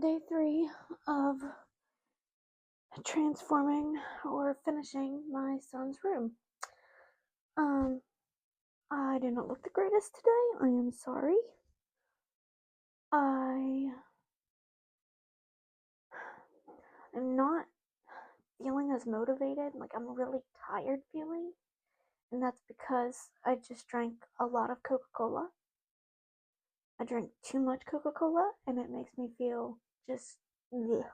day 3 of transforming or finishing my son's room. I do not look the greatest today. I am sorry. I am not feeling as motivated. Like, I'm really tired feeling. And that's because I just drank a lot of Coca-Cola. I drank too much Coca-Cola, and it makes me feel just bleh.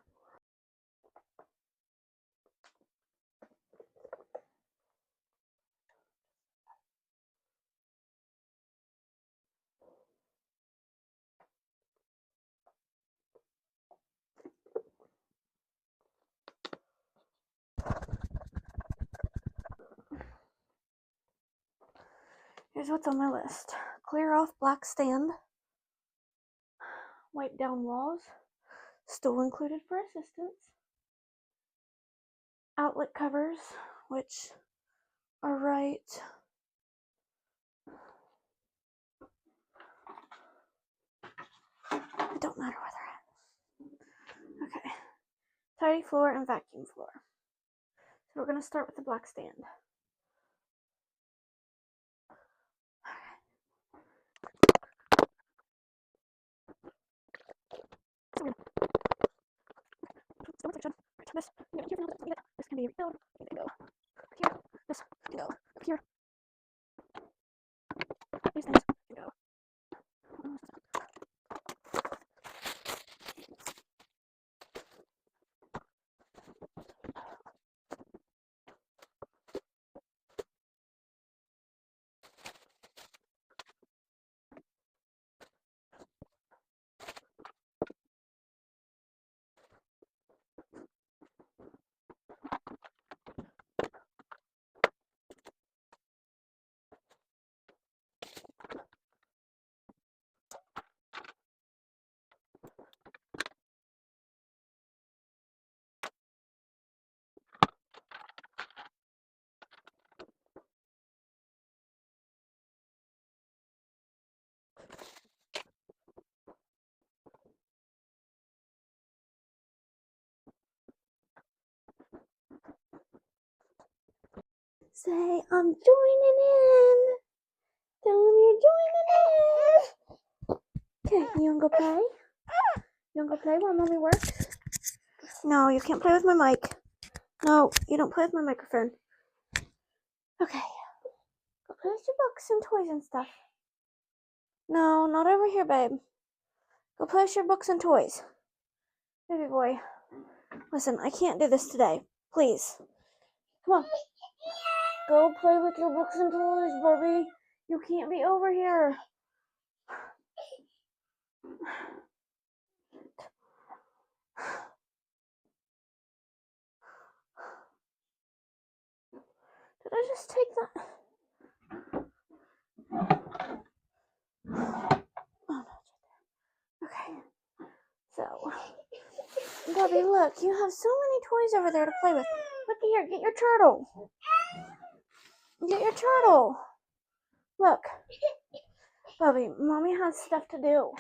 Here's what's on my list. Clear off black stand. Wipe down walls. Stool included for assistance. Outlet covers, which are right it don't matter where they're at. Okay. Tidy floor and vacuum floor. So we're going to start with the black stand. This can be refilled. It can go here. This can go here. These things can go. Say, I'm joining in. Tell them you're joining in. Okay, you wanna go play? You wanna go play while mommy works? No, you can't play with my mic. No, you don't play with my microphone. Okay. Go play with your books and toys and stuff. No, not over here, babe. Go play with your books and toys. Baby boy. Listen, I can't do this today. Please. Come on. Go play with your books and toys, Barbie. You can't be over here. Did I just take that? Oh, no, it's right there. Okay. So, Barbie, look, you have so many toys over there to play with. Look here, get your turtle. Get your turtle. Look. Bobby, mommy has stuff to do.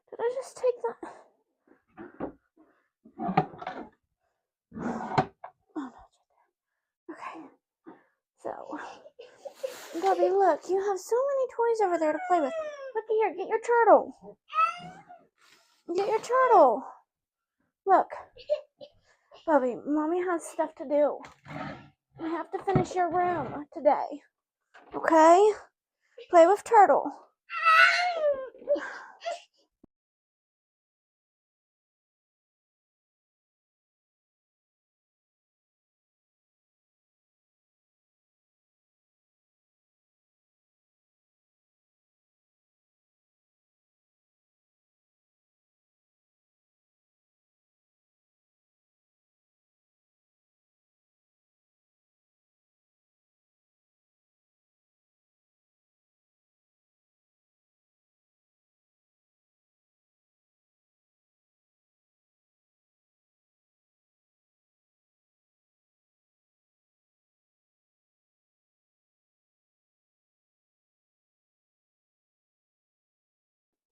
Did I just take that? Oh, no, it's right there. Okay. So, Bobby, look, you have so many toys over there to play with. Look here, get your turtle. Get your turtle. Look. Bobby, mommy has stuff to do. I have to finish your room today. Okay? Play with turtle.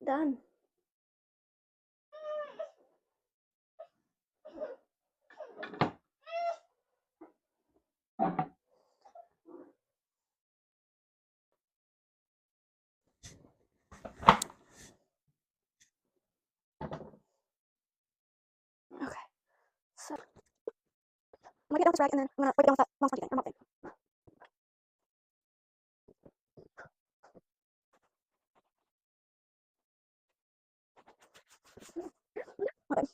done. Okay, so I'm gonna get down this rag and then I'm gonna wipe it down with that long sponge again, or mop thing. Okay.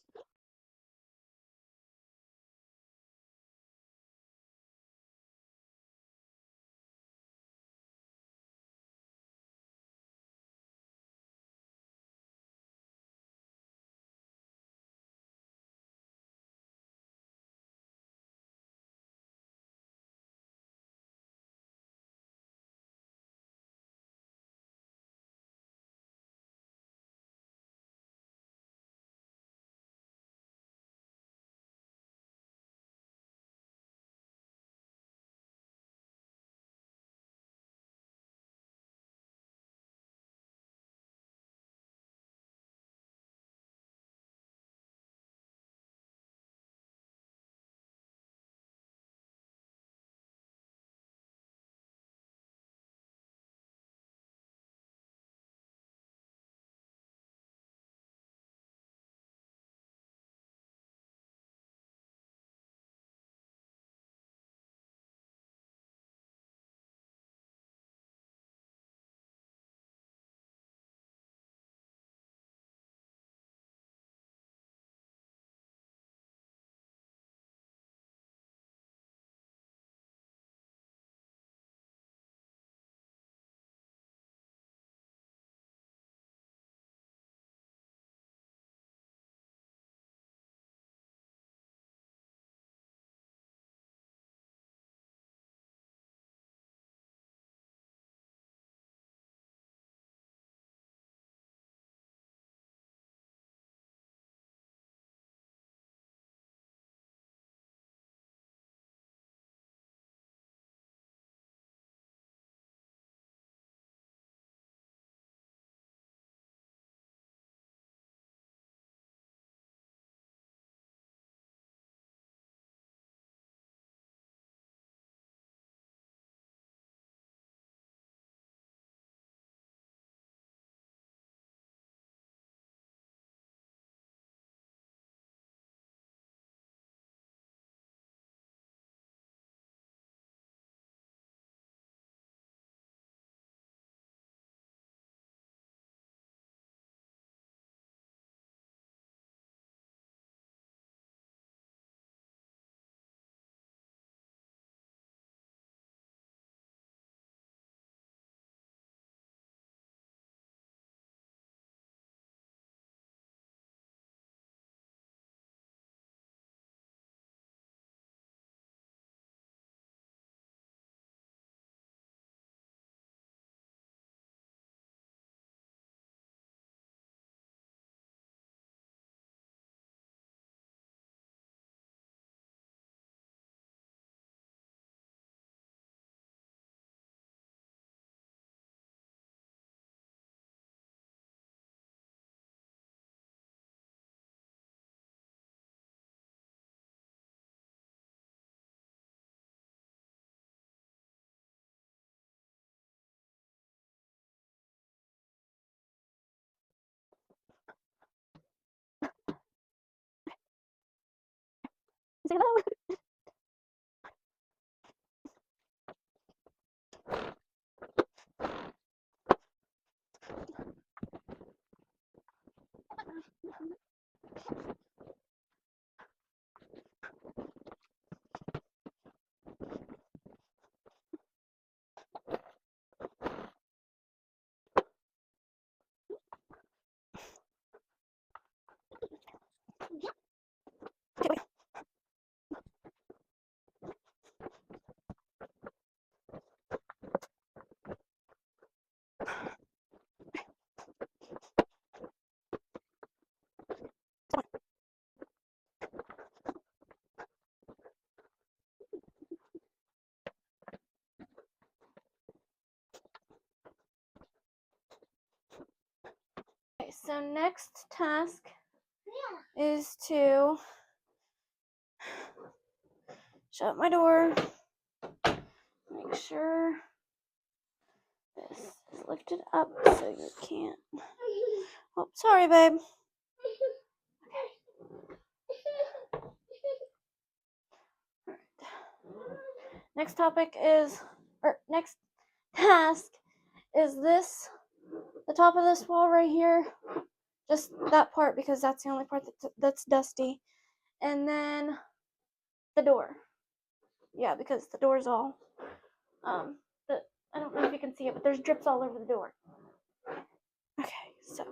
Say hello. Okay, wait. so next task is to shut my door. Make sure this is lifted up so you can't. Oh, sorry, babe. Next next task is this, the top of this wall right here. Just that part because that's the only part that's dusty. And then the door. Yeah, because the door's all, I don't know if you can see it, but there's drips all over the door. Okay, so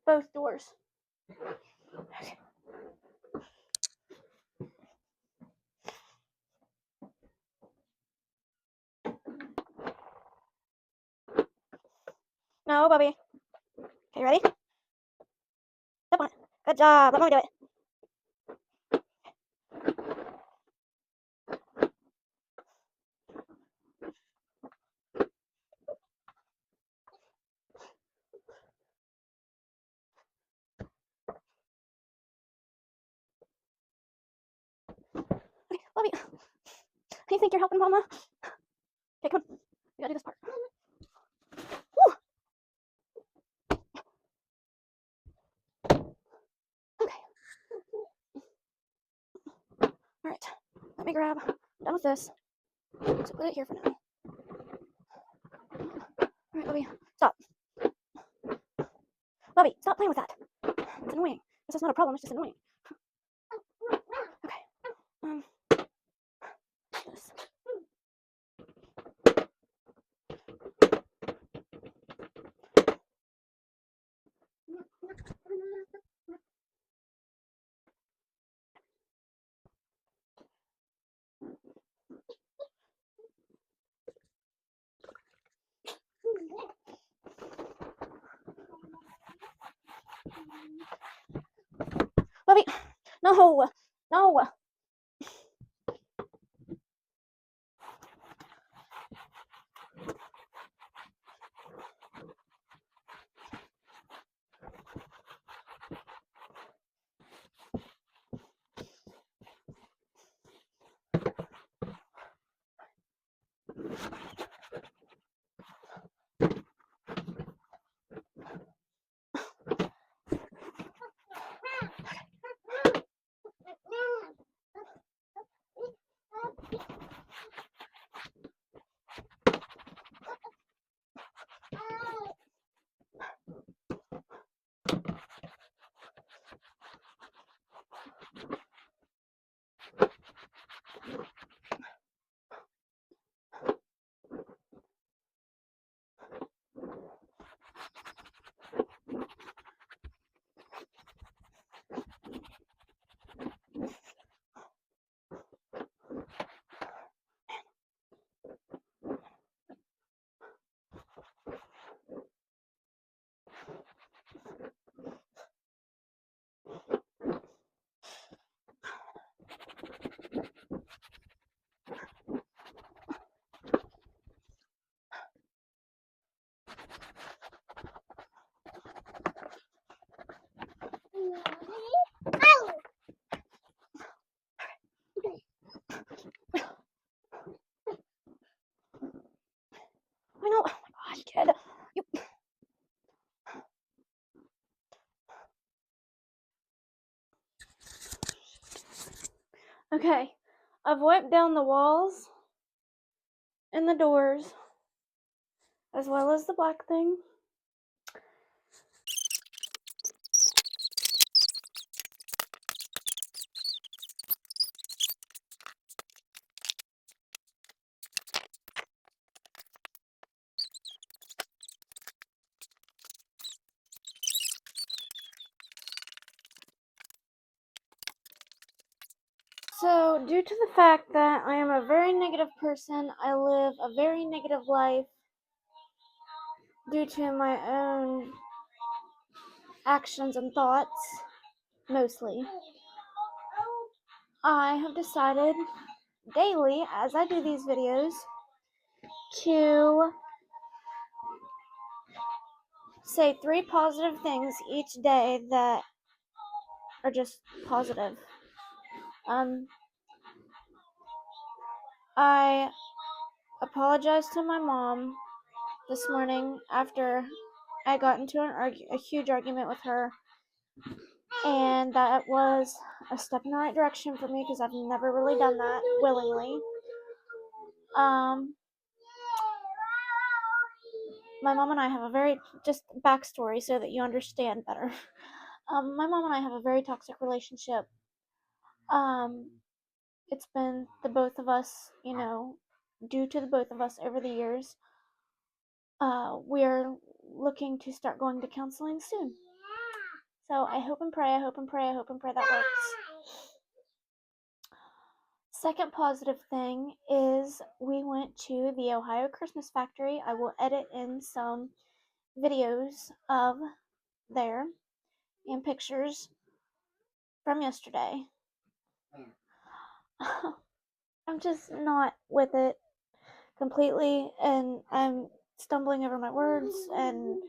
both doors. Okay. No, Bubby. Okay, ready? Step on it. Good job. Let me do it. Okay, Bubby. You think you're helping Mama? Okay, come on. We gotta do this part. Woo! Okay. Alright. Let me grab. I'm done with this. So put it here for now. Alright, Bubby. Stop. Bubby, stop playing with that. It's annoying. This is not a problem, it's just annoying. Okay. This. Bubby, no, no. I know. Oh my gosh, kid. You. Okay, I've wiped down the walls and the doors, as well as the black thing. So, due to the fact that I am a very negative person, I live a very negative life due to my own actions and thoughts, mostly. I have decided daily, as I do these videos, to say 3 positive things each day that are just positive. I apologized to my mom this morning after I got into a huge argument with her, and that was a step in the right direction for me because I've never really done that willingly. My mom and I have a very, just backstory so that you understand better. My mom and I have a very toxic relationship. It's been the both of us, due to the both of us over the years. We're looking to start going to counseling soon. So I hope and pray that works. Second positive thing is we went to the Ohio Christmas Factory. I will edit in some videos of there and pictures from yesterday. I'm just not with it completely, and I'm stumbling over my words and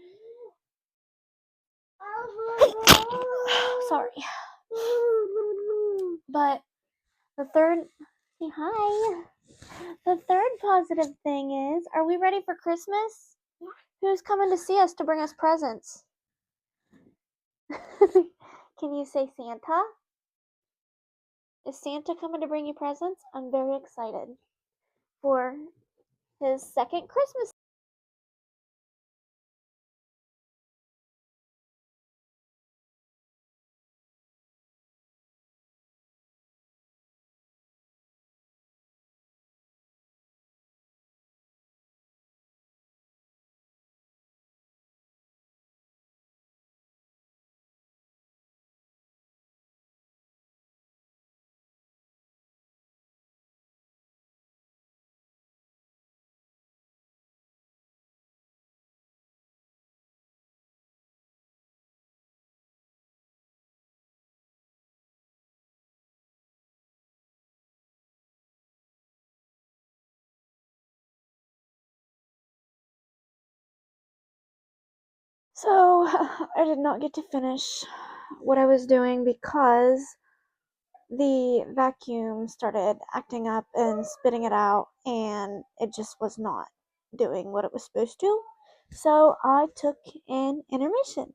sorry. But the third, say hi. The third positive thing is, are we ready for Christmas? Yeah. Who's coming to see us to bring us presents? Can you say Santa? Is Santa coming to bring you presents? I'm very excited for his second Christmas. So, I did not get to finish what I was doing because the vacuum started acting up and spitting it out, and it just was not doing what it was supposed to. So, I took an intermission.